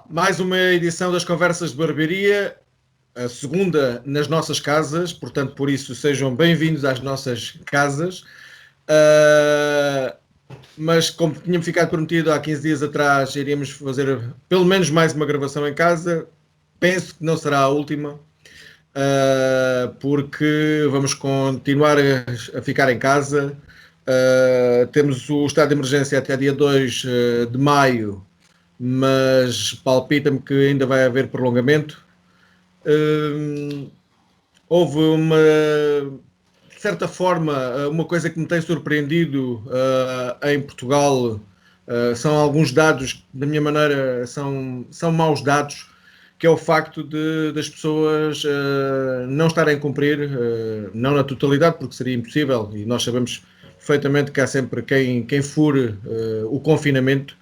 Mais uma edição das Conversas de Barbearia, a segunda nas nossas casas, portanto, por isso sejam bem-vindos às nossas casas. Mas como tínhamos ficado prometido há 15 dias atrás, iríamos fazer pelo menos mais uma gravação em casa. Penso que não será a última, porque vamos continuar a ficar em casa. Temos o estado de emergência até dia 2 de maio, mas palpita-me que ainda vai haver prolongamento. Houve uma, de certa forma, uma coisa que me tem surpreendido em Portugal. São alguns dados que, da minha maneira, são maus dados, que é o facto das pessoas não estarem a cumprir, não na totalidade, porque seria impossível, e nós sabemos perfeitamente que há sempre quem fure o confinamento,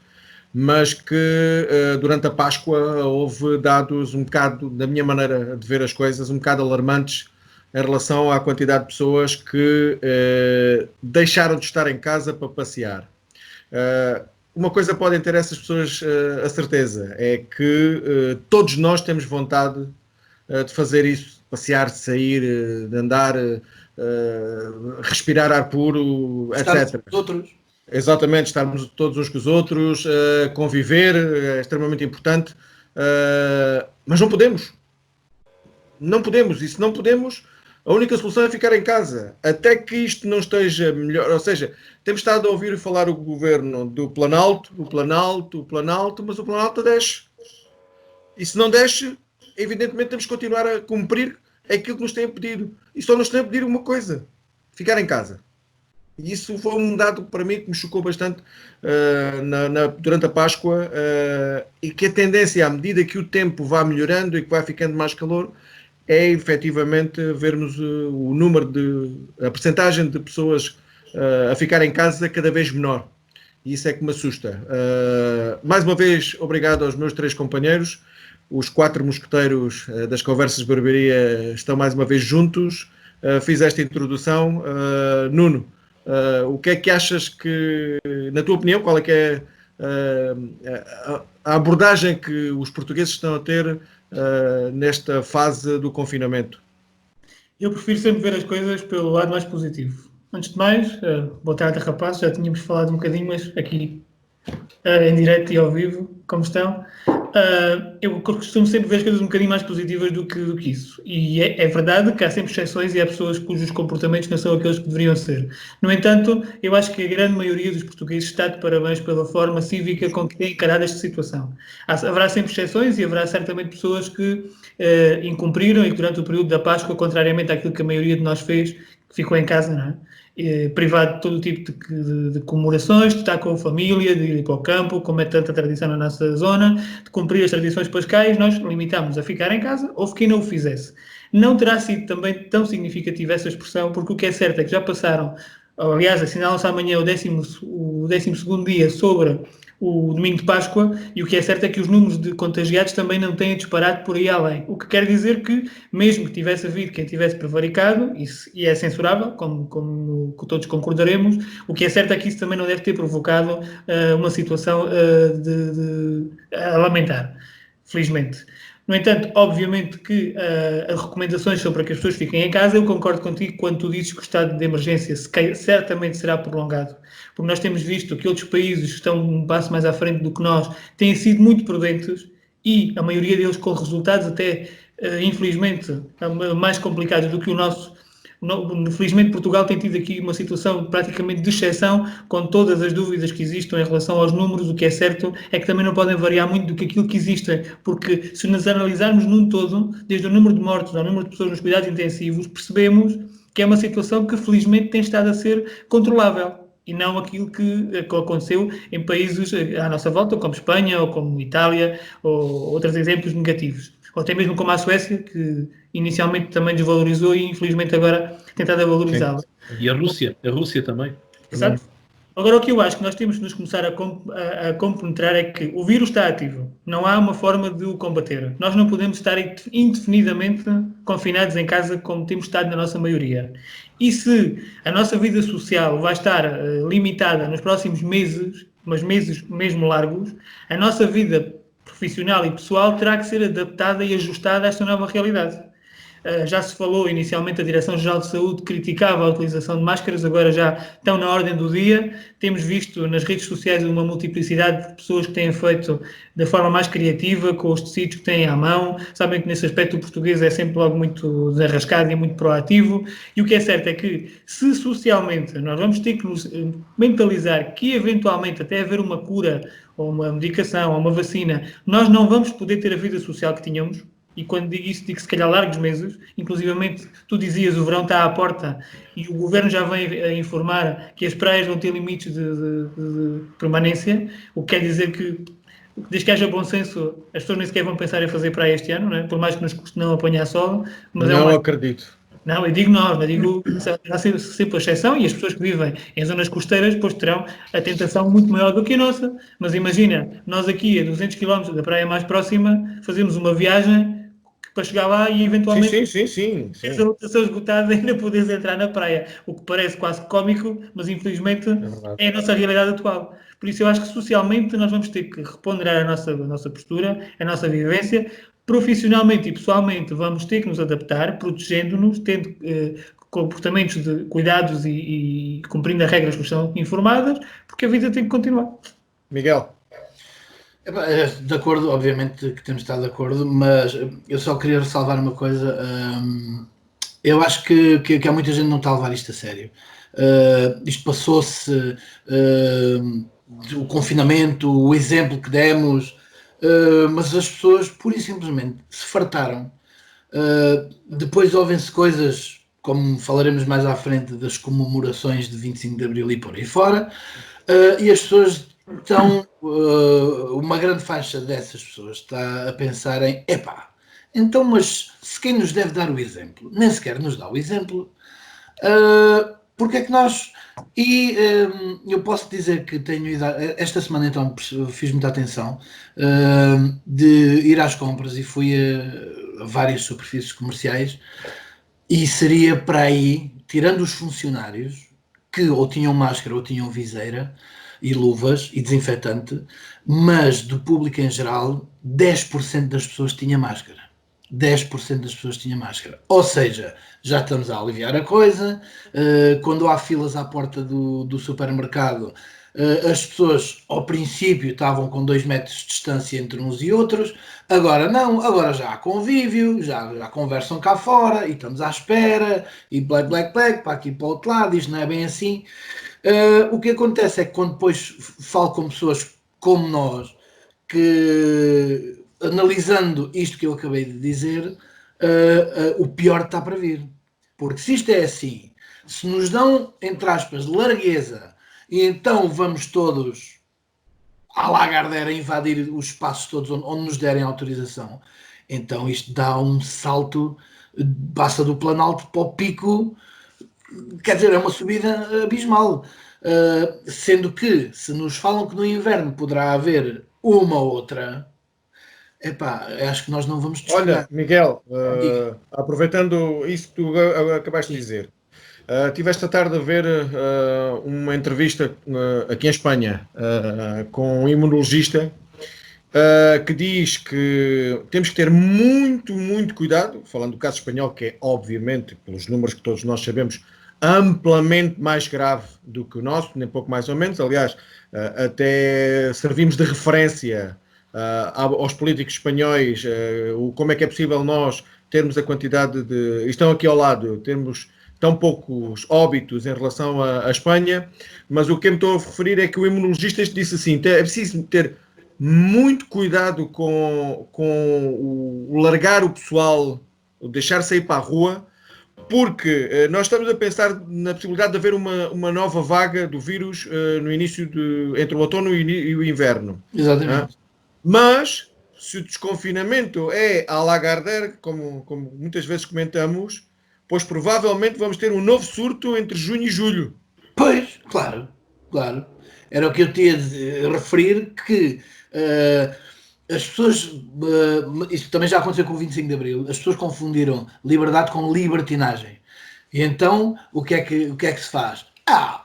mas que durante a Páscoa houve dados um bocado, da minha maneira de ver as coisas, um bocado alarmantes em relação à quantidade de pessoas que deixaram de estar em casa para passear. Uma coisa podem ter essas pessoas a certeza, é que todos nós temos vontade de fazer isso, passear, sair, de andar, respirar ar puro, etc. Outros. Exatamente, estarmos todos uns com os outros, conviver, é extremamente importante, mas não podemos. Não podemos, e se não podemos, a única solução é ficar em casa, até que isto não esteja melhor. Ou seja, temos estado a ouvir falar o governo do Planalto, mas o Planalto desce. E se não desce, evidentemente temos que continuar a cumprir aquilo que nos têm pedido. E só nos têm a pedir uma coisa: ficar em casa. E isso foi um dado para mim que me chocou bastante durante a Páscoa, e que a tendência, à medida que o tempo vai melhorando e que vai ficando mais calor, é efetivamente vermos o número a percentagem de pessoas a ficar em casa cada vez menor. E isso é que me assusta. Mais uma vez, obrigado aos meus 3 companheiros. Os 4 mosqueteiros das Conversas de Barbearia estão mais uma vez juntos. Fiz esta introdução. Nuno, o que é que achas que, na tua opinião, qual é que é a abordagem que os portugueses estão a ter nesta fase do confinamento? Eu prefiro sempre ver as coisas pelo lado mais positivo. Antes de mais, boa tarde, rapazes. Já tínhamos falado um bocadinho, mas aqui em direto e ao vivo, como estão? Eu costumo sempre ver as coisas um bocadinho mais positivas do que isso. E é verdade que há sempre exceções e há pessoas cujos comportamentos não são aqueles que deveriam ser. No entanto, eu acho que a grande maioria dos portugueses está de parabéns pela forma cívica com que tem encarado esta situação. Haverá sempre exceções e haverá certamente pessoas que incumpriram e que durante o período da Páscoa, contrariamente àquilo que a maioria de nós fez, que ficou em casa, não é? Privado de todo o tipo de comemorações, de estar com a família, de ir para o campo, como é tanta tradição na nossa zona, de cumprir as tradições pascais, nós limitamos a ficar em casa, houve quem não o fizesse. Não terá sido também tão significativa essa expressão, porque o que é certo é que já passaram, aliás, assinalam-se amanhã o 12º dia sobre o domingo de Páscoa, e o que é certo é que os números de contagiados também não têm disparado por aí além. O que quer dizer que, mesmo que tivesse havido quem tivesse prevaricado, e é censurável, como todos concordaremos, o que é certo é que isso também não deve ter provocado uma situação a lamentar, felizmente. No entanto, obviamente que as recomendações são para que as pessoas fiquem em casa. Eu concordo contigo quando tu dizes que o estado de emergência certamente será prolongado, porque nós temos visto que outros países que estão um passo mais à frente do que nós têm sido muito prudentes e a maioria deles com resultados até, infelizmente, mais complicados do que o nosso. Felizmente, Portugal tem tido aqui uma situação praticamente de exceção, com todas as dúvidas que existem em relação aos números. O que é certo é que também não podem variar muito do que aquilo que existem, porque se nos analisarmos num todo, desde o número de mortos ao número de pessoas nos cuidados intensivos, percebemos que é uma situação que felizmente tem estado a ser controlável e não aquilo que aconteceu em países à nossa volta, como Espanha ou como Itália, ou outros exemplos negativos. Ou até mesmo como a Suécia, que inicialmente também desvalorizou e infelizmente agora tem tentado a valorizá-la. E a Rússia também. Exato. Agora, o que eu acho que nós temos de nos começar a compenetrar é que o vírus está ativo. Não há uma forma de o combater. Nós não podemos estar indefinidamente confinados em casa como temos estado na nossa maioria. E se a nossa vida social vai estar limitada nos próximos meses, mas meses mesmo largos, a nossa vida profissional e pessoal terá que ser adaptada e ajustada a esta nova realidade. Já se falou, inicialmente a Direção-Geral de Saúde criticava a utilização de máscaras, agora já estão na ordem do dia. Temos visto nas redes sociais uma multiplicidade de pessoas que têm feito da forma mais criativa, com os tecidos que têm à mão. Sabem que nesse aspecto o português é sempre logo muito desarrascado e muito proativo. E o que é certo é que, se socialmente nós vamos ter que nos mentalizar que eventualmente até haver uma cura, ou uma medicação, ou uma vacina, nós não vamos poder ter a vida social que tínhamos. E quando digo isso, digo se calhar largos meses, inclusivamente tu dizias o verão está à porta e o governo já vem a informar que as praias vão ter limites de permanência, o que quer dizer que, desde que haja bom senso, as pessoas nem sequer vão pensar em fazer praia este ano, não é? Por mais que nos custe não apanhar sol. Mas não acredito. Não, eu digo nós, mas digo será sempre a exceção, e as pessoas que vivem em zonas costeiras depois terão a tentação muito maior do que a nossa. Mas imagina, nós aqui a 200 km da praia mais próxima fazemos uma viagem para chegar lá e eventualmente sim. a lotação esgotada ainda podes entrar na praia, o que parece quase cómico, mas infelizmente é a nossa realidade atual. Por isso eu acho que socialmente nós vamos ter que reponderar a nossa postura, a nossa vivência. Profissionalmente e pessoalmente vamos ter que nos adaptar, protegendo-nos, tendo comportamentos de cuidados e cumprindo as regras que são informadas, porque a vida tem que continuar. Miguel? De acordo, obviamente que temos de estar de acordo, mas eu só queria ressalvar uma coisa. Eu acho que há muita gente que não está a levar isto a sério. Isto passou-se, o confinamento, o exemplo que demos, mas as pessoas pura e simplesmente se fartaram. Depois ouvem-se coisas, como falaremos mais à frente, das comemorações de 25 de Abril e por aí fora, e as pessoas estão, uma grande faixa dessas pessoas está a pensar em, então, mas se quem nos deve dar o exemplo, nem sequer nos dá o exemplo, porque é que nós... E eu posso dizer que tenho ido, esta semana então fiz muita atenção de ir às compras e fui a várias superfícies comerciais e seria para aí, tirando os funcionários que ou tinham máscara ou tinham viseira e luvas e desinfetante, mas do público em geral 10% das pessoas tinha máscara. 10% das pessoas tinha máscara. Ou seja, já estamos a aliviar a coisa. Quando há filas à porta do supermercado, as pessoas ao princípio estavam com 2 metros de distância entre uns e outros. Agora não, agora já há convívio, já conversam cá fora e estamos à espera e black, para aqui para o outro lado, isto não é bem assim. O que acontece é que quando depois falo com pessoas como nós, que analisando isto que eu acabei de dizer, o pior está para vir. Porque se isto é assim, se nos dão, entre aspas, largueza, e então vamos todos à Lagardère a invadir os espaços todos onde nos derem autorização, então isto dá um salto, passa do Planalto para o Pico, quer dizer, é uma subida abismal. Sendo que, se nos falam que no inverno poderá haver uma ou outra, acho que nós não vamos discutir. Olha, Miguel, aproveitando isso que tu acabaste de dizer, tive esta tarde a ver uma entrevista aqui em Espanha com um imunologista que diz que temos que ter muito, muito cuidado, falando do caso espanhol, que é obviamente, pelos números que todos nós sabemos, amplamente mais grave do que o nosso, nem pouco mais ou menos. Aliás, até servimos de referência aos políticos espanhóis, como é que é possível nós termos a quantidade de... Estão aqui ao lado, termos tão poucos óbitos em relação à Espanha, mas o que eu me estou a referir é que o imunologista disse assim, é preciso ter muito cuidado com o largar o pessoal, o deixar sair para a rua, porque nós estamos a pensar na possibilidade de haver uma nova vaga do vírus no início entre o outono e o inverno. Exatamente. Mas, se o desconfinamento é à Lagardère, como muitas vezes comentamos, pois provavelmente vamos ter um novo surto entre junho e julho. Pois, claro. Era o que eu tinha de referir, que as pessoas, isto também já aconteceu com o 25 de Abril, as pessoas confundiram liberdade com libertinagem. E então, o que é que se faz?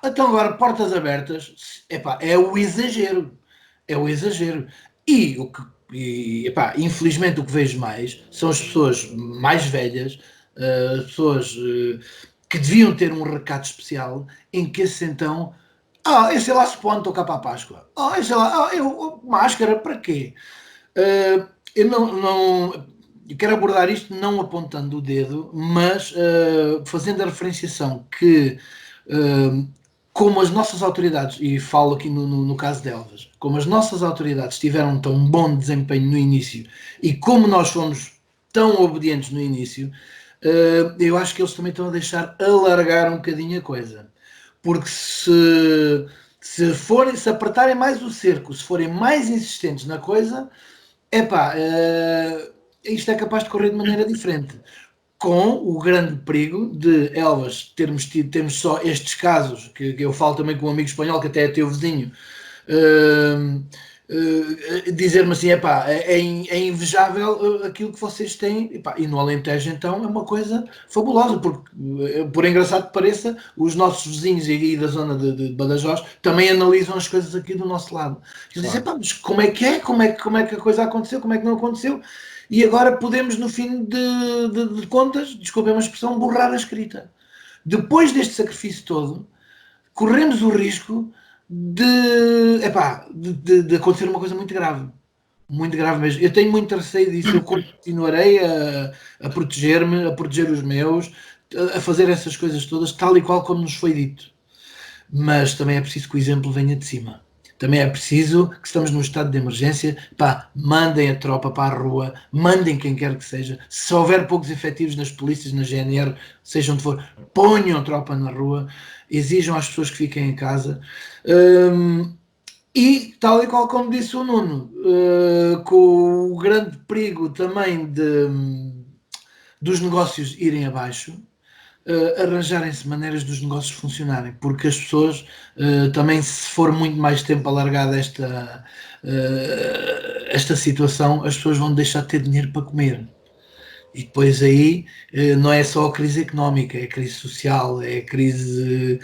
Então agora, portas abertas, é o exagero. É o exagero. E o que epá, infelizmente o que vejo mais são as pessoas mais velhas, as pessoas que deviam ter um recado especial em que esse então, esse é lá se põe, estou cá para a Páscoa, esse é lá, máscara, para quê? Eu não eu quero abordar isto não apontando o dedo, mas fazendo a referenciação que como as nossas autoridades, e falo aqui no caso de Elvas, como as nossas autoridades tiveram tão bom desempenho no início e como nós fomos tão obedientes no início, eu acho que eles também estão a deixar alargar um bocadinho a coisa. Porque se apertarem mais o cerco, se forem mais insistentes na coisa, epá, isto é capaz de correr de maneira diferente. Com o grande perigo de Elvas termos só estes casos, que eu falo também com um amigo espanhol que até é teu vizinho, dizer-me assim, epá, é invejável aquilo que vocês têm, epá, e no Alentejo então é uma coisa fabulosa, porque por engraçado que pareça, os nossos vizinhos aí da zona de Badajoz também analisam as coisas aqui do nosso lado. Eles dizem, epá, mas como é que é? Como é que a coisa aconteceu? Como é que não aconteceu? E agora podemos, no fim de contas, desculpem uma expressão, borrar a escrita. Depois deste sacrifício todo, corremos o risco de acontecer uma coisa muito grave. Muito grave mesmo. Eu tenho muito receio disso. Eu continuarei a proteger-me, a proteger os meus, a fazer essas coisas todas, tal e qual como nos foi dito. Mas também é preciso que o exemplo venha de cima. Também é preciso que estamos num estado de emergência, mandem a tropa para a rua, mandem quem quer que seja. Se houver poucos efetivos nas polícias, na GNR, seja onde for, ponham tropa na rua, exijam às pessoas que fiquem em casa. E, tal e qual como disse o Nuno, com o grande perigo também dos negócios irem abaixo, arranjarem-se maneiras dos negócios funcionarem, porque as pessoas também, se for muito mais tempo alargada esta situação, as pessoas vão deixar de ter dinheiro para comer. E depois aí não é só a crise económica, é a crise social, é a crise...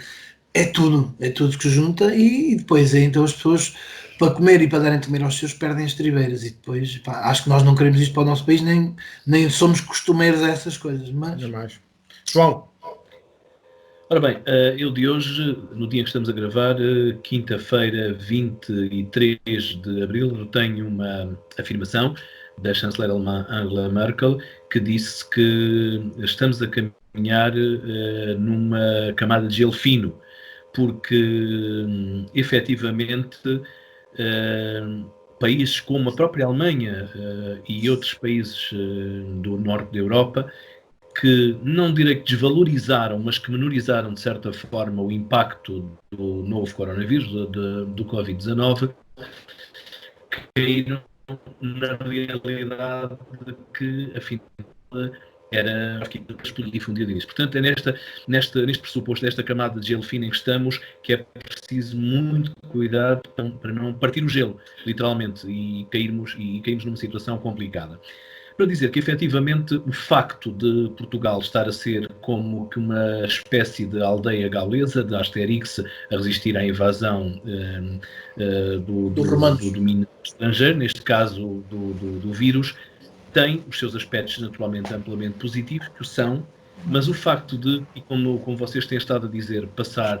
é tudo que se junta, e depois aí então as pessoas, para comer e para darem de comer aos seus, perdem as tribeiras, e depois acho que nós não queremos isto para o nosso país, nem somos costumeiros a essas coisas, mas... Jamais. João. Ora bem, eu de hoje, no dia em que estamos a gravar, quinta-feira, 23 de abril, tenho uma afirmação da chanceler alemã Angela Merkel, que disse que estamos a caminhar numa camada de gelo fino, porque efetivamente países como a própria Alemanha e outros países do norte da Europa, que não direi que desvalorizaram, mas que menorizaram de certa forma o impacto do novo coronavírus, do Covid-19, caíram na realidade que, afinal, era difundido nisso. Portanto, é neste pressuposto, nesta camada de gelo fino em que estamos, que é preciso muito cuidado para não partir o gelo, literalmente, e cairmos numa situação complicada. Para dizer que, efetivamente, o facto de Portugal estar a ser como que uma espécie de aldeia gaulesa, de Asterix, a resistir à invasão do domínio estrangeiro, neste caso do vírus, tem os seus aspectos naturalmente amplamente positivos, que são, mas o facto de, e como vocês têm estado a dizer, passar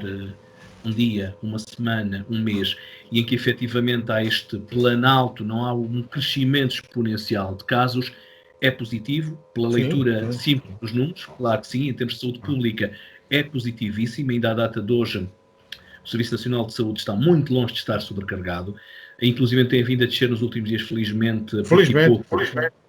um dia, uma semana, um mês, e em que efetivamente há este planalto, não há um crescimento exponencial de casos, é positivo, pela leitura simples dos números, claro que sim, em termos de saúde pública é positivíssimo, ainda à data de hoje o Serviço Nacional de Saúde está muito longe de estar sobrecarregado, inclusive tem vindo a descer nos últimos dias, felizmente.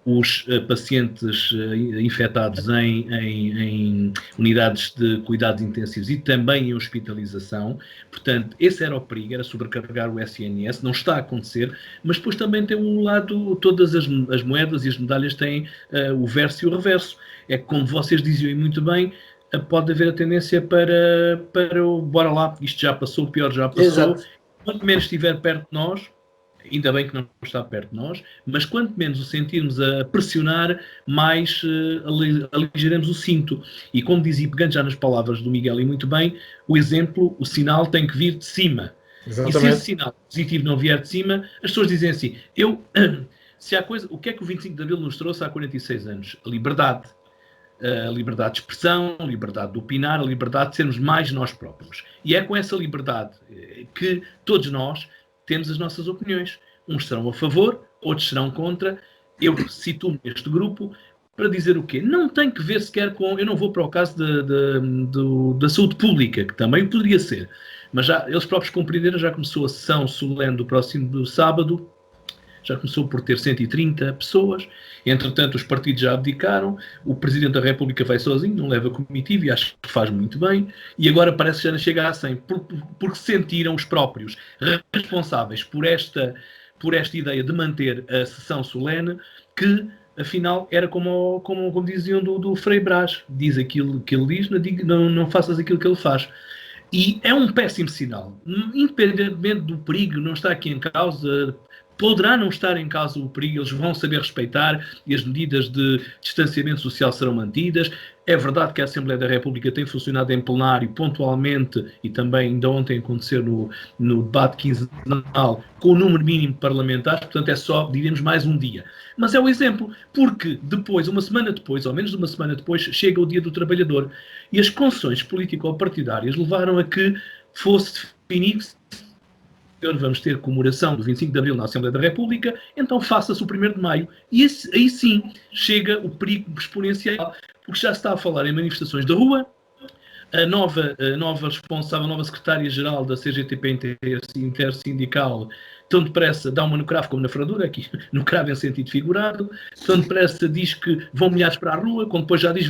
Os pacientes infectados em unidades de cuidados intensivos e também em hospitalização. Portanto, esse era o perigo, era sobrecarregar o SNS. Não está a acontecer, mas depois também tem um lado, todas as moedas e as medalhas têm o verso e o reverso. É que, como vocês diziam muito bem, pode haver a tendência para o bora lá, isto já passou, o pior já passou. Exato. Quanto menos estiver perto de nós, ainda bem que não está perto de nós, mas quanto menos o sentirmos a pressionar, mais aligeramos o cinto. E como dizia, pegando já nas palavras do Miguel, e muito bem, o exemplo, o sinal tem que vir de cima. Exatamente. E se esse sinal positivo não vier de cima, as pessoas dizem assim, Se há coisa, o que é que o 25 de Abril nos trouxe há 46 anos? A liberdade de expressão, a liberdade de opinar, a liberdade de sermos mais nós próprios. E é com essa liberdade que todos nós temos as nossas opiniões. Uns serão a favor, outros serão contra. Eu situo-me neste grupo para dizer o quê? Não tem que ver sequer com... Eu não vou para o caso da saúde pública, que também poderia ser. Mas já eles próprios compreenderam, já começou a sessão solene do próximo sábado, já começou por ter 130 pessoas. Entretanto, os partidos já abdicaram, o Presidente da República vai sozinho, não leva comitiva e acho que faz muito bem. E agora parece que já não chega a 100, porque sentiram os próprios responsáveis por esta ideia de manter a sessão solene, que afinal era como diziam do Frei Brás, diz aquilo que ele diz, não faças aquilo que ele faz. E é um péssimo sinal. Independentemente do perigo, não está aqui em causa, poderá não estar em causa o perigo, eles vão saber respeitar e as medidas de distanciamento social serão mantidas. É verdade que a Assembleia da República tem funcionado em plenário pontualmente e também ainda ontem aconteceu no debate quinzenal com o número mínimo de parlamentares, portanto é só, diremos, mais um dia. Mas é o exemplo, porque depois, uma semana depois, ou menos de uma semana depois, chega o Dia do Trabalhador e as concessões político-partidárias levaram a que fosse definido vamos ter comemoração do 25 de Abril na Assembleia da República, então faça-se o 1º de Maio. E aí sim chega o perigo exponencial, porque já se está a falar em manifestações da rua. A nova responsável, a nova secretária-geral da CGTP intersindical, tão depressa dá uma no cravo como na ferradura, aqui no cravo em sentido figurado, tão depressa diz que vão milhares para a rua, quando depois já diz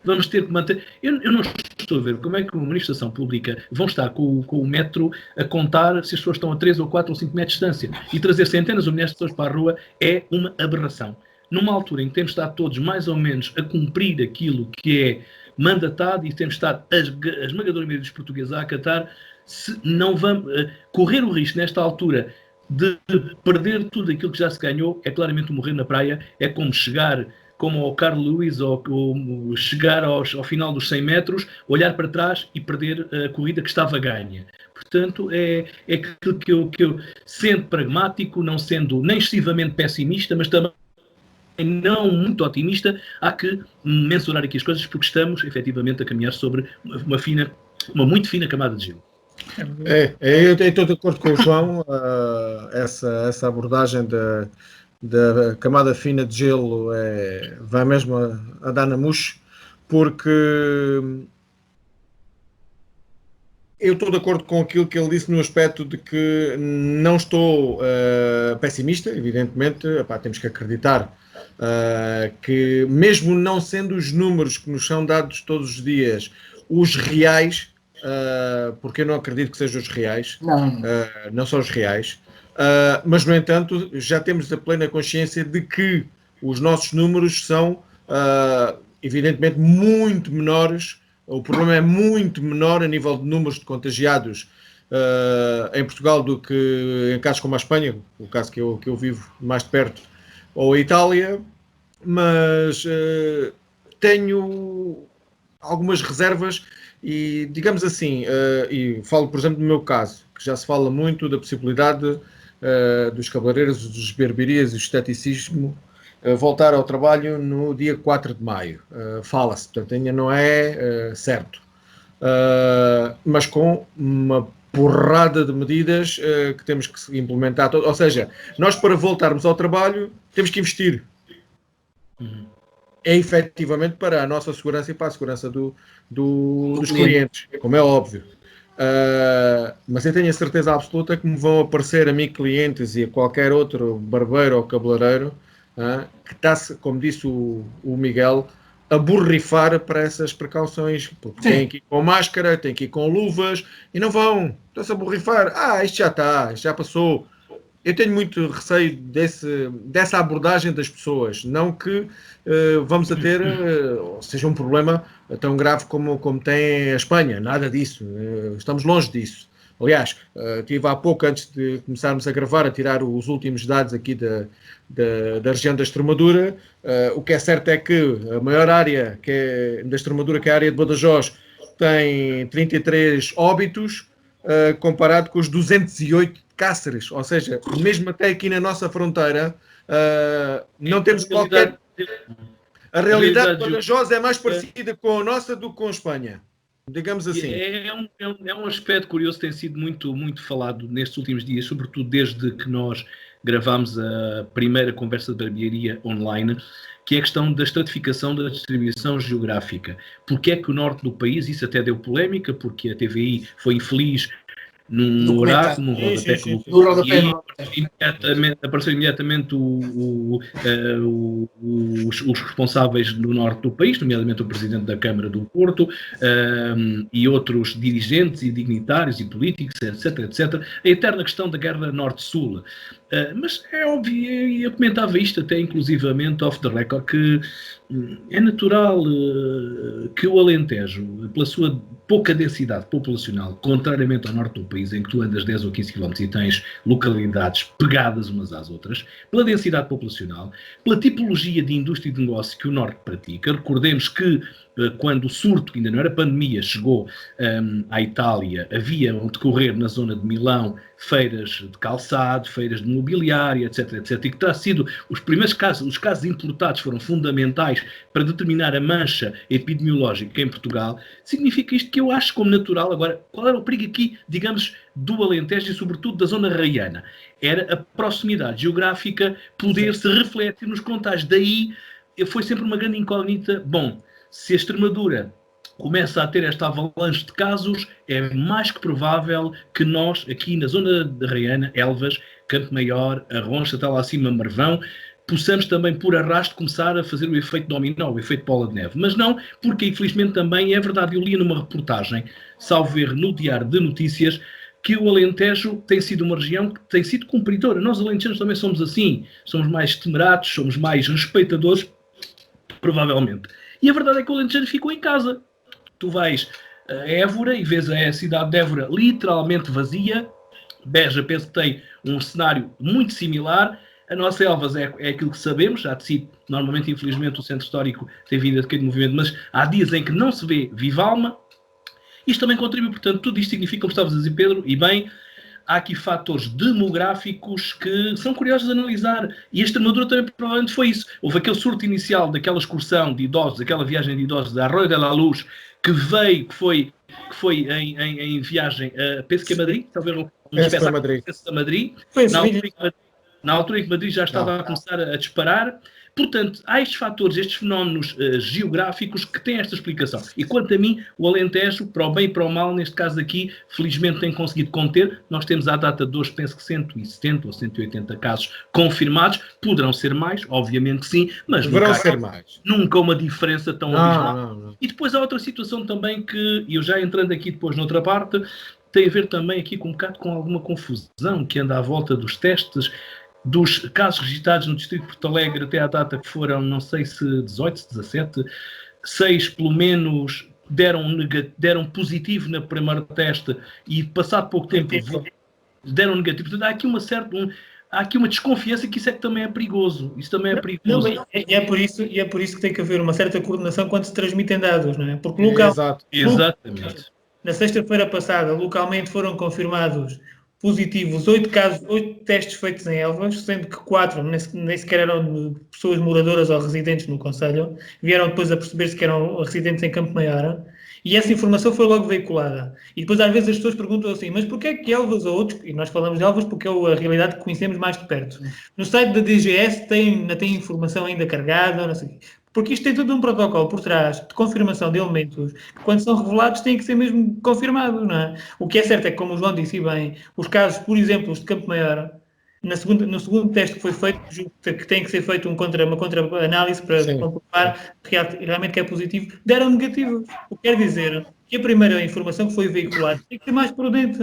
vamos ter que manter... Eu não estou a ver como é que uma manifestação pública vão estar com o metro a contar se as pessoas estão a 3 ou 4 ou 5 metros de distância, e trazer centenas ou milhares de pessoas para a rua é uma aberração. Numa altura em que temos de estar todos mais ou menos a cumprir aquilo que é mandatado e temos de estar a esmagadora maioria dos portugueses a acatar, se não vamos correr o risco nesta altura de perder tudo aquilo que já se ganhou, é claramente morrer na praia, é como ao Carl Lewis, ou chegar ao final dos 100 metros, olhar para trás e perder a corrida que estava ganha. Portanto, é aquilo que eu sendo pragmático, não sendo nem excessivamente pessimista, mas também não muito otimista, há que mensurar aqui as coisas, porque estamos, efetivamente, a caminhar sobre uma muito fina camada de gelo. Eu estou de acordo com o João, essa abordagem da camada fina de gelo vai mesmo a dar na mousse, porque eu estou de acordo com aquilo que ele disse no aspecto de que não estou pessimista, evidentemente, temos que acreditar que mesmo não sendo os números que nos são dados todos os dias os reais, porque eu não acredito que sejam os reais, não são os reais, mas no entanto já temos a plena consciência de que os nossos números são evidentemente muito menores. O problema é muito menor a nível de números de contagiados em Portugal do que em casos como a Espanha, o caso que eu vivo mais de perto, ou a Itália, mas tenho algumas reservas e, digamos assim, e falo, por exemplo, no meu caso, que já se fala muito da possibilidade dos cabeleireiros, dos berberias e do esteticismo voltar ao trabalho no dia 4 de maio. Fala-se, portanto, ainda não é certo. Mas com uma porrada de medidas que temos que implementar. Ou seja, nós para voltarmos ao trabalho temos que investir. É efetivamente para a nossa segurança e para a segurança dos clientes, como é óbvio. Mas eu tenho a certeza absoluta que me vão aparecer a mim clientes e a qualquer outro barbeiro ou cabeleireiro que está-se, como disse o Miguel, a borrifar para essas precauções, porque têm que ir com máscara, têm que ir com luvas e não vão, estão-se a borrifar. Isto já está, isto já passou. Eu tenho muito receio dessa abordagem das pessoas, não que vamos a ter, seja um problema tão grave como tem a Espanha, nada disso, estamos longe disso. Aliás, estive há pouco, antes de começarmos a gravar, a tirar os últimos dados aqui da região da Extremadura. O que é certo é que a maior área da Extremadura, que é a área de Badajoz, tem 33 óbitos, comparado com os 208 de Cáceres. Ou seja, mesmo até aqui na nossa fronteira, Não temos qualquer... A realidade badajosa é mais parecida com a nossa do que com a Espanha, digamos assim. É um aspecto curioso que tem sido muito, muito falado nestes últimos dias, sobretudo desde que nós gravámos a primeira conversa de barbearia online, que é a questão da estratificação da distribuição geográfica. Porque é que o norte do país, isso até deu polémica, porque a TVI foi infeliz num oráculo, num rodapé, apareceu imediatamente os responsáveis do norte do país, nomeadamente o presidente da Câmara do Porto, e outros dirigentes e dignitários e políticos, etc, etc. A eterna questão da guerra norte-sul. Mas é óbvio, e eu comentava isto até inclusivamente off the record, que é natural que o Alentejo, pela sua pouca densidade populacional, contrariamente ao norte do país, em que tu andas 10 ou 15 km e tens localidades pegadas umas às outras, pela densidade populacional, pela tipologia de indústria e de negócio que o norte pratica. Recordemos que quando o surto, que ainda não era pandemia, chegou à Itália, havia onde decorrer na zona de Milão feiras de calçado, feiras de mobiliário, etc, etc, e que terá sido os primeiros casos, os casos importados foram fundamentais para determinar a mancha epidemiológica em Portugal. Significa isto que eu acho como natural. Agora, qual era o perigo aqui, digamos, do Alentejo e sobretudo da zona raiana? Era a proximidade geográfica poder se refletir nos contágios. Daí foi sempre uma grande incógnita. Bom, se a Extremadura começa a ter esta avalanche de casos, é mais que provável que nós, aqui na zona de Raiana, Elvas, Campo Maior, Arroncha, está lá acima, Marvão, possamos também, por arrasto, começar a fazer o efeito dominó, o efeito bola de neve. Mas não, porque infelizmente também é verdade, eu li numa reportagem, salvo erro, no Diário de Notícias, que o Alentejo tem sido uma região que tem sido cumpridora. Nós, alentejanos, também somos assim, somos mais temerados, somos mais respeitadores, provavelmente. E a verdade é que o Alentejo ficou em casa. Tu vais a Évora e vês a cidade de Évora literalmente vazia. Beja, penso que tem um cenário muito similar. A nossa Elvas é aquilo que sabemos. Já de si, normalmente, infelizmente, o centro histórico tem vindo a cair de movimento, mas há dias em que não se vê viva alma. Isto também contribui, portanto, tudo isto significa, como estavas a dizer, Pedro, e bem, há aqui fatores demográficos que são curiosos de analisar. E a Extremadura também provavelmente foi isso. Houve aquele surto inicial daquela excursão de idosos, aquela viagem de idosos da Arroio de la Luz, que foi em viagem, penso que é Madrid, talvez um espetáculo de Madrid. Na altura em que Madrid já estava a começar a disparar. Portanto, há estes fatores, estes fenómenos geográficos que têm esta explicação. E quanto a mim, o Alentejo, para o bem e para o mal, neste caso aqui, felizmente tem conseguido conter. Nós temos à data de hoje, penso que 170 ou 180 casos confirmados. Poderão ser mais, obviamente que sim, mas nunca uma diferença tão abismal. Não. E depois há outra situação também que, e eu já entrando aqui depois noutra parte, tem a ver também aqui com um bocado com alguma confusão que anda à volta dos testes, dos casos registrados no Distrito de Porto Alegre até à data que foram, não sei se 18, 17, 6 pelo menos deram positivo na primeira teste e passado pouco tempo deram negativo. Portanto, há aqui uma desconfiança que isso é que também é perigoso. Isso também é perigoso. É por isso que tem que haver uma certa coordenação quando se transmitem dados, não é? Porque Exatamente. Na sexta-feira passada, localmente foram confirmados positivos 8 testes feitos em Elvas, sendo que 4 nem sequer eram de pessoas moradoras ou residentes no concelho, vieram depois a perceber-se que eram residentes em Campo Maior, e essa informação foi logo veiculada. E depois às vezes as pessoas perguntam assim, mas porquê é que Elvas ou outros, e nós falamos de Elvas porque é a realidade que conhecemos mais de perto. No site da DGS ainda tem informação ainda carregada, não sei o quê. Porque isto tem todo um protocolo por trás de confirmação de elementos que, quando são revelados, têm que ser mesmo confirmados, não é? O que é certo é que, como o João disse bem, os casos, por exemplo, os de Campo Maior, no segundo teste que foi feito, que tem que ser feito uma contra-análise para comprovar realmente que é positivo, deram negativo. O que quer dizer que a primeira informação que foi veiculada tem que ser mais prudente.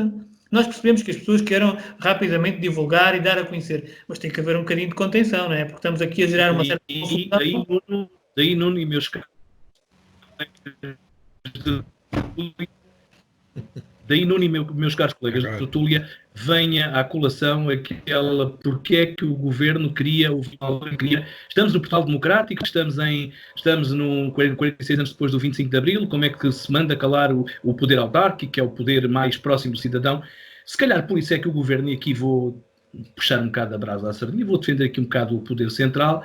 Nós percebemos que as pessoas querem rapidamente divulgar e dar a conhecer, mas tem que haver um bocadinho de contenção, não é? Porque estamos aqui a gerar uma certa confusão. Daí, Nuno, e meus caros colegas de tertúlia, venha à colação aquela porque é que o governo queria. Estamos no Portal Democrático, estamos no 46 anos depois do 25 de Abril, como é que se manda calar o poder autárquico, que é o poder mais próximo do cidadão. Se calhar por isso é que o governo, e aqui vou puxar um bocado a brasa à sardinha, vou defender aqui um bocado o poder central,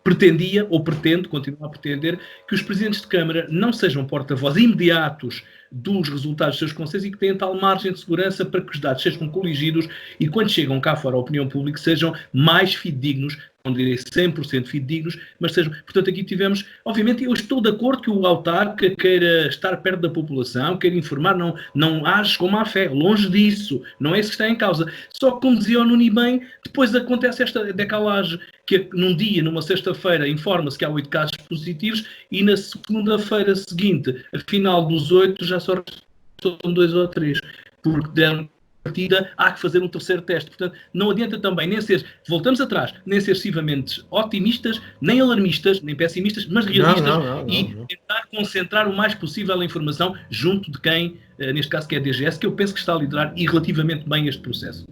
pretendia, ou pretende, continua a pretender, que os presidentes de Câmara não sejam porta-voz imediatos dos resultados dos seus conselhos e que tenham tal margem de segurança para que os dados sejam coligidos e quando chegam cá fora à opinião pública sejam mais fidedignos, não direi 100% fidedignos, mas sejam... Portanto, aqui tivemos... Obviamente, eu estou de acordo que o autarca queira estar perto da população, queira informar, não age com má fé, longe disso, não é isso que está em causa. Só que, como dizia o Nuno bem, depois acontece esta decalagem, que num dia, numa sexta-feira, informa-se que há 8 casos positivos e na segunda-feira seguinte, afinal dos 8, já só restam 2 ou 3, porque deram partida, há que fazer um terceiro teste. Portanto, não adianta também nem ser, voltamos atrás, nem ser excessivamente otimistas, nem alarmistas, nem pessimistas, mas realistas e tentar concentrar o mais possível a informação junto de quem, neste caso que é a DGS, que eu penso que está a liderar e relativamente bem este processo.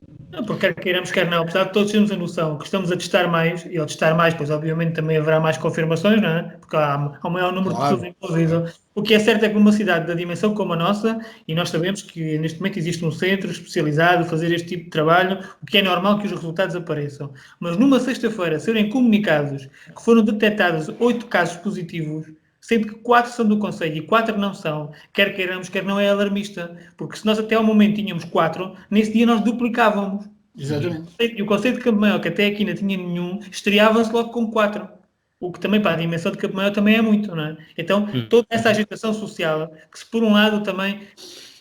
Porque quer queiramos, quer não, apesar de todos termos a noção que estamos a testar mais, e ao testar mais, pois obviamente também haverá mais confirmações, não é? Porque há um maior número de pessoas envolvidas. O que é certo é que numa cidade da dimensão como a nossa, e nós sabemos que neste momento existe um centro especializado a fazer este tipo de trabalho, o que é normal que os resultados apareçam. Mas numa sexta-feira serem comunicados que foram detectados 8 casos positivos, sendo que 4 são do Conselho e 4 não são, quer queiramos, quer não, é alarmista. Porque se nós até ao momento tínhamos 4, nesse dia nós duplicávamos. Exatamente. E o Conselho de Campo Maior, que até aqui não tinha nenhum, estreava-se logo com 4. O que também para a dimensão de Campo Maior também é muito, não é? Então, toda essa agitação social, que se por um lado também,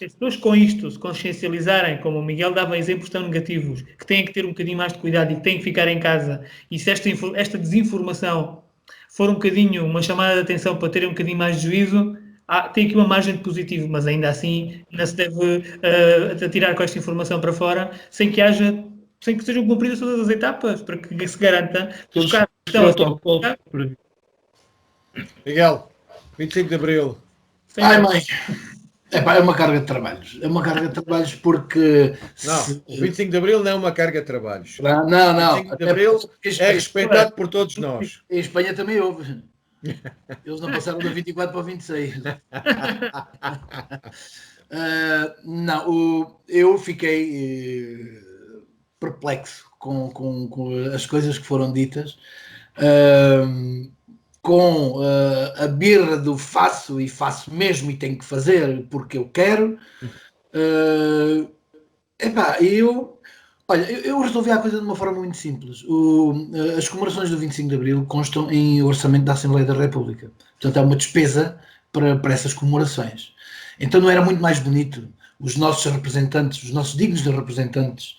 as pessoas com isto se consciencializarem, como o Miguel dava exemplos tão negativos, que têm que ter um bocadinho mais de cuidado e que têm que ficar em casa, e se esta desinformação for um bocadinho uma chamada de atenção para terem um bocadinho mais de juízo, tem aqui uma margem de positivo, mas ainda assim não se deve atirar com esta informação para fora sem que sejam cumpridas todas as etapas, para que se garanta que os casos estão Miguel, 25 de Abril. Ai, mãe. É uma carga de trabalhos. É uma carga de trabalhos porque... Não, o 25 de Abril não é uma carga de trabalhos. Não. O 25 de Abril é respeitado por todos nós. Em Espanha também houve. Eles não passaram do 24 para o 26. Eu fiquei perplexo com as coisas que foram ditas, com a birra do faço e faço mesmo e tenho que fazer porque eu quero. Eu resolvi a coisa de uma forma muito simples. As comemorações do 25 de Abril constam em orçamento da Assembleia da República. Portanto, é uma despesa para essas comemorações. Então não era muito mais bonito os nossos representantes, os nossos dignos de representantes,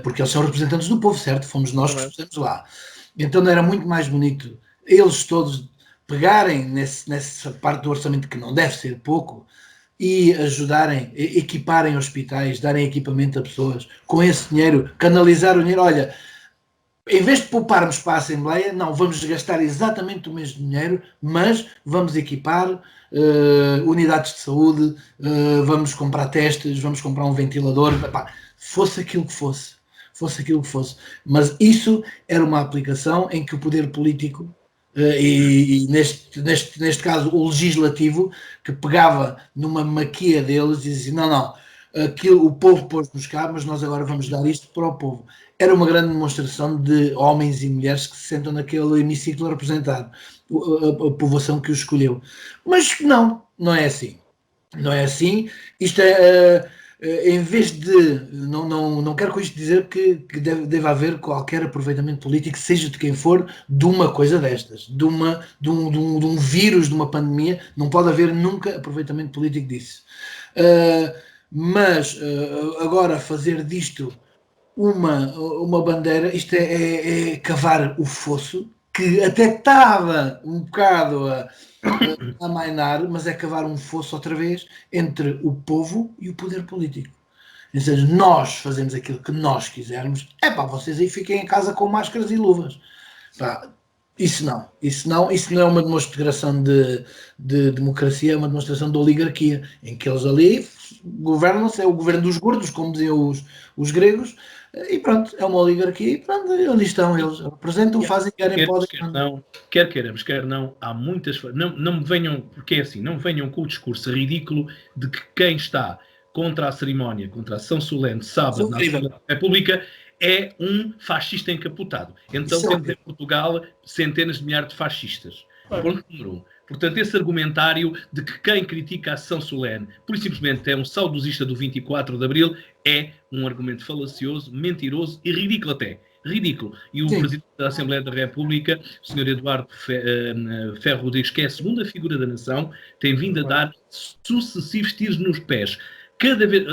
porque eles são representantes do povo, certo? Fomos nós que estamos lá. Então não era muito mais bonito eles todos pegarem nessa parte do orçamento, que não deve ser pouco, e ajudarem, equiparem hospitais, darem equipamento a pessoas, com esse dinheiro, canalizar o dinheiro. Olha, em vez de pouparmos para a Assembleia, não, vamos gastar exatamente o mesmo dinheiro, mas vamos equipar unidades de saúde, vamos comprar testes, vamos comprar um ventilador, fosse aquilo que fosse. Mas isso era uma aplicação em que o poder político, e neste caso o legislativo, que pegava numa maquia deles e dizia, não, aquilo, o povo pôs-nos cá, mas nós agora vamos dar isto para o povo. Era uma grande demonstração de homens e mulheres que se sentam naquele hemiciclo a representar a povoação que os escolheu. Mas não é assim. Não é assim. Isto é... em vez de, não quero com isto dizer que deve haver qualquer aproveitamento político, seja de quem for, de uma coisa destas, de um vírus, de uma pandemia, não pode haver nunca aproveitamento político disso. Mas agora fazer disto uma bandeira, isto é cavar o fosso, que até estava um bocado a amainar, mas é cavar um fosso outra vez entre o povo e o poder político. Ou seja, nós fazemos aquilo que nós quisermos, vocês aí fiquem em casa com máscaras e luvas. Isso não é uma demonstração de democracia, é uma demonstração de oligarquia, em que eles ali governam-se, é o governo dos gordos, como diziam os gregos, e pronto, é uma oligarquia, e pronto, ali estão eles, representam, fazem, querem, podem. Quer queiramos, quer não, há muitas... Não me venham, porque é assim, não venham com o discurso ridículo de que quem está contra a cerimónia, contra a ação solene de sábado na Assembleia da República, é um fascista encapotado. Então temos em Portugal centenas de milhares de fascistas. Ponto número 1. Portanto, esse argumentário de que quem critica a sessão solene, por simplesmente é um saudosista do 24 de Abril, é um argumento falacioso, mentiroso e ridículo até. Ridículo. E o Presidente da Assembleia da República, o Sr. Eduardo Ferro Rodrigues, que é a segunda figura da nação, tem vindo a dar sucessivos tiros nos pés. Cada vez,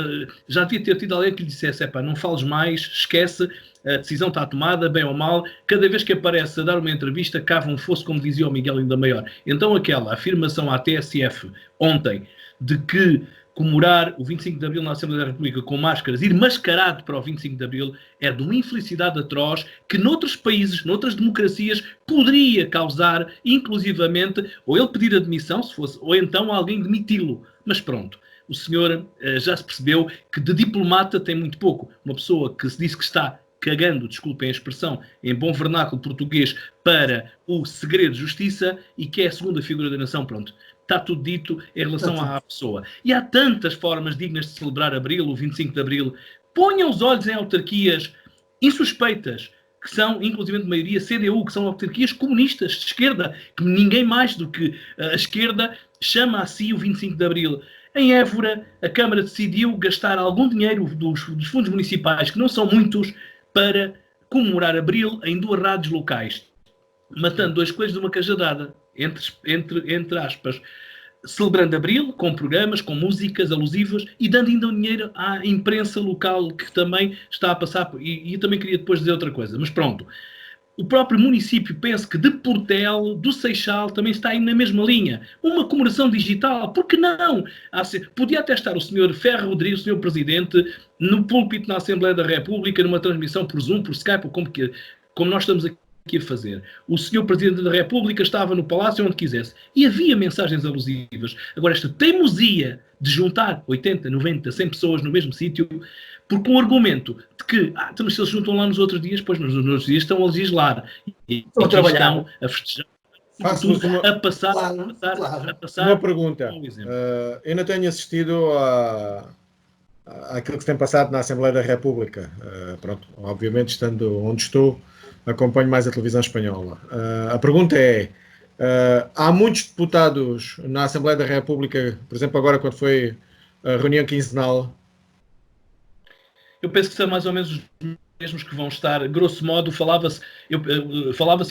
já devia ter tido alguém que lhe dissesse, não fales mais, esquece, a decisão está tomada, bem ou mal. Cada vez que aparece a dar uma entrevista, cava um fosso, como dizia o Miguel ainda maior. Então aquela afirmação à TSF ontem de que comemorar o 25 de Abril na Assembleia da República com máscaras, ir mascarado para o 25 de Abril, é de uma infelicidade atroz que noutros países, noutras democracias, poderia causar, inclusivamente, ou ele pedir admissão, se fosse, ou então alguém demiti-lo. Mas pronto. O senhor já se percebeu que de diplomata tem muito pouco. Uma pessoa que se diz que está cagando, desculpem a expressão, em bom vernáculo português, para o segredo de justiça e que é a segunda figura da nação, pronto. Está tudo dito em relação à pessoa. E há tantas formas dignas de celebrar Abril, o 25 de Abril. Ponham os olhos em autarquias insuspeitas, que são, inclusive de maioria, CDU, que são autarquias comunistas, de esquerda, que ninguém mais do que a esquerda chama a si o 25 de Abril. Em Évora, a Câmara decidiu gastar algum dinheiro dos fundos municipais, que não são muitos, para comemorar Abril em 2 rádios locais, matando 2 coelhos de uma cajadada, entre aspas, celebrando Abril, com programas, com músicas alusivas e dando ainda dinheiro à imprensa local, que também está a passar, e eu também queria depois dizer outra coisa, mas pronto. O próprio município, penso que de Portel, do Seixal, também está aí na mesma linha. Uma comemoração digital, por que não? Podia até estar o Sr. Ferro Rodrigues, o Sr. Presidente, no púlpito na Assembleia da República, numa transmissão por Zoom, por Skype, ou como nós estamos aqui a fazer. O Sr. Presidente da República estava no Palácio onde quisesse. E havia mensagens alusivas. Agora, esta teimosia de juntar 80, 90, 100 pessoas no mesmo sítio, porque um argumento de que, mas se eles juntam lá nos outros dias, pois nos outros dias estão a legislar. E estão a festejar. A passar. Uma pergunta. Eu não tenho assistido àquilo que se tem passado na Assembleia da República. Pronto, obviamente, estando onde estou, acompanho mais a televisão espanhola. A pergunta é, há muitos deputados na Assembleia da República, por exemplo, agora quando foi a reunião quinzenal. Eu penso que são mais ou menos os mesmos que vão estar, grosso modo, falava-se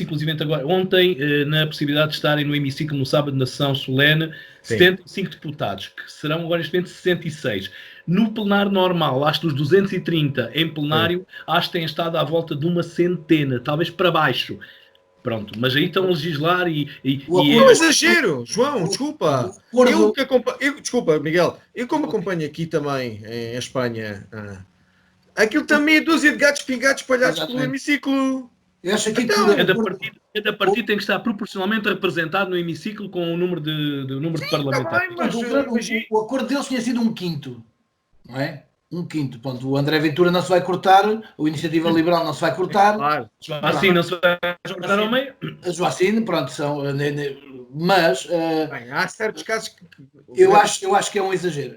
inclusive agora, ontem, na possibilidade de estarem no hemiciclo no sábado na sessão solene, 75 deputados, que serão agora neste momento 66. No plenário normal, acho que os 230 em plenário, acho que têm estado à volta de uma centena, talvez para baixo. Pronto, mas aí estão a legislar e é exagero, João, desculpa. Desculpa, Miguel, eu como acompanho aqui também em Espanha, aquilo também é dúzia de gatos pingados espalhados pelo hemiciclo. Eu acho que cada partido tem que estar proporcionalmente representado no hemiciclo com o número de parlamentares. O acordo deles tinha sido 1/5, não é? 1/5. Pronto, o André Ventura não se vai cortar, o Iniciativa Liberal não se vai cortar. Claro, assim não se vai cortar ao meio. A Joacine, pronto, são... Mas... Bem, há certos casos que... Eu acho que é um exagero.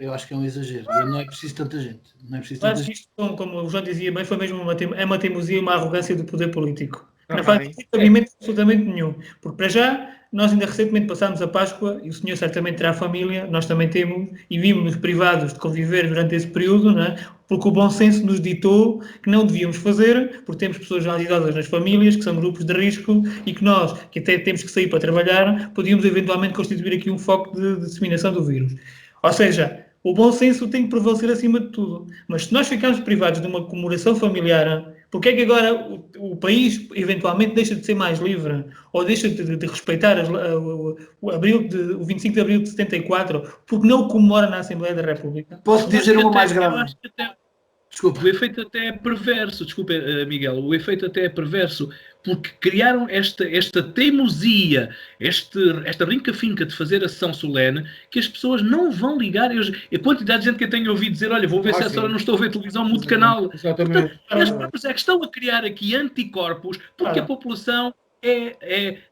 Não é preciso tanta gente. Acho que isto, como o João dizia bem, foi mesmo uma teimosia e uma arrogância do poder político. Não faz absolutamente nenhum. Porque, para já, nós ainda recentemente passámos a Páscoa e o senhor certamente terá família, nós também temos, e vimos-nos privados de conviver durante esse período, não é? Porque o bom senso nos ditou que não devíamos fazer, porque temos pessoas já idosas nas famílias, que são grupos de risco, e que nós, que até temos que sair para trabalhar, podíamos eventualmente constituir aqui um foco de disseminação do vírus. Ou seja, o bom senso tem que prevalecer acima de tudo. Mas se nós ficarmos privados de uma comemoração familiar, porque é que agora o país eventualmente deixa de ser mais livre ou deixa de respeitar o 25 de Abril de 74 porque não o comemora na Assembleia da República? Posso dizer uma mais grave? Desculpa. O efeito até é perverso, desculpa, Miguel, o efeito até é perverso, porque criaram esta teimosia, esta brinca-finca de fazer a sessão solene, que as pessoas não vão ligar. A quantidade de gente que eu tenho ouvido dizer, olha, vou ver se essa hora não estou a ver televisão, mudo canal. Portanto, as pessoas é que estão a criar aqui anticorpos, porque a população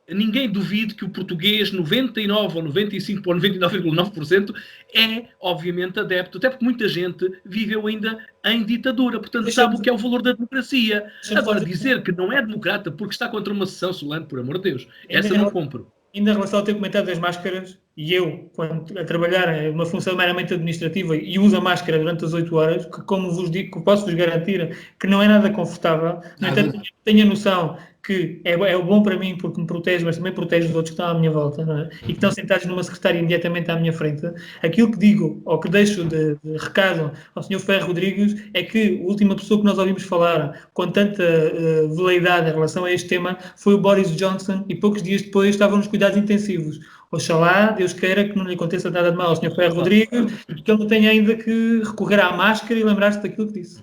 ninguém duvide que o português 99 ou 95 ou 99,9% é, obviamente, adepto, até porque muita gente viveu ainda em ditadura, portanto sabe o que é o valor da democracia. Agora, dizer que não é democrata porque está contra uma sessão solene, por amor de Deus, essa não compro. Ainda em relação ao teu comentário das máscaras, e eu, quando a trabalhar em uma função meramente administrativa e uso a máscara durante as 8 horas, que como vos digo, posso-vos garantir que não é nada confortável, no entanto, tenho a noção que é bom para mim porque me protege, mas também protege os outros que estão à minha volta, não é? E que estão sentados numa secretária imediatamente à minha frente. Aquilo que digo, ou que deixo de recado ao Sr. Ferro Rodrigues, é que a última pessoa que nós ouvimos falar com tanta veleidade em relação a este tema foi o Boris Johnson, e poucos dias depois estava nos cuidados intensivos. Oxalá, Deus queira que não lhe aconteça nada de mal ao Sr. Ferro Rodrigues, que ele não tenha ainda que recorrer à máscara e lembrar-se daquilo que disse.